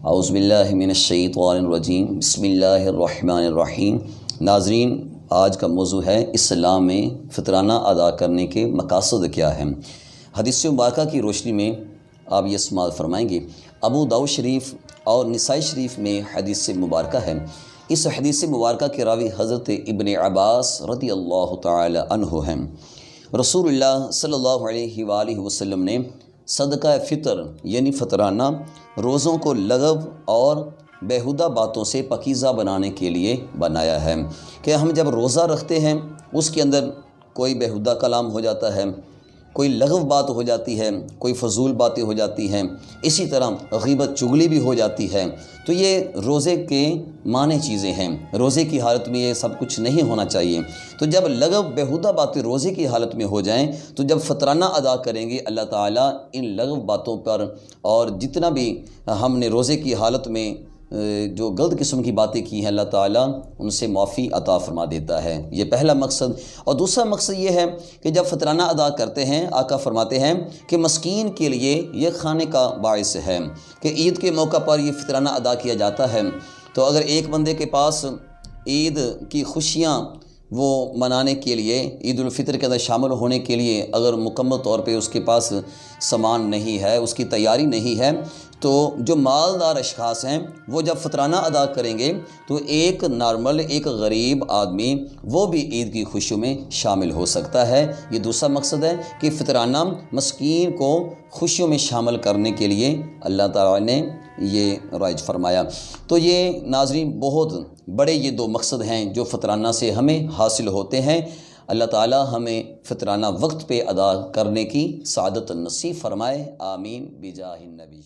اعوذ باللہ من الشیطان الرجیم، بسم اللہ الرحمن الرحیم۔ ناظرین، آج کا موضوع ہے اسلام میں فطرانہ ادا کرنے کے مقاصد کیا ہیں۔ حدیث مبارکہ کی روشنی میں آپ یہ سماعت فرمائیں گے۔ ابو داؤد شریف اور نسائی شریف میں حدیث مبارکہ ہے۔ اس حدیث مبارکہ کے راوی حضرت ابن عباس رضی اللہ تعالی عنہ ہیں۔ رسول اللہ صلی اللہ علیہ وآلہ وسلم نے صدقہ فطر یعنی فطرانہ روزوں کو لغو اور بیہودہ باتوں سے پاکیزہ بنانے کے لیے بنایا ہے کہ ہم جب روزہ رکھتے ہیں اس کے اندر کوئی بیہودہ کلام ہو جاتا ہے، کوئی لغو بات ہو جاتی ہے، کوئی فضول باتیں ہو جاتی ہیں، اسی طرح غیبت چغلی بھی ہو جاتی ہے، تو یہ روزے کے مانع چیزیں ہیں۔ روزے کی حالت میں یہ سب کچھ نہیں ہونا چاہیے۔ تو جب لغو بیہودہ باتیں روزے کی حالت میں ہو جائیں تو جب فطرانہ ادا کریں گے اللہ تعالیٰ ان لغو باتوں پر اور جتنا بھی ہم نے روزے کی حالت میں جو غلط قسم کی باتیں کی ہیں اللہ تعالیٰ ان سے معافی عطا فرما دیتا ہے۔ یہ پہلا مقصد۔ اور دوسرا مقصد یہ ہے کہ جب فطرانہ ادا کرتے ہیں آقا فرماتے ہیں کہ مسکین کے لیے یہ کھانے کا باعث ہے کہ عید کے موقع پر یہ فطرانہ ادا کیا جاتا ہے۔ تو اگر ایک بندے کے پاس عید کی خوشیاں وہ منانے کے لیے، عید الفطر کے اندر شامل ہونے کے لیے اگر مکمل طور پہ اس کے پاس سامان نہیں ہے، اس کی تیاری نہیں ہے، تو جو مالدار اشخاص ہیں وہ جب فطرانہ ادا کریں گے تو ایک نارمل ایک غریب آدمی وہ بھی عید کی خوشیوں میں شامل ہو سکتا ہے۔ یہ دوسرا مقصد ہے کہ فطرانہ مسکین کو خوشیوں میں شامل کرنے کے لیے اللہ تعالیٰ نے یہ رائج فرمایا۔ تو یہ ناظرین بہت بڑے یہ دو مقصد ہیں جو فطرانہ سے ہمیں حاصل ہوتے ہیں۔ اللہ تعالیٰ ہمیں فطرانہ وقت پہ ادا کرنے کی سعادت نصیب فرمائے، آمین بجاہ النبی۔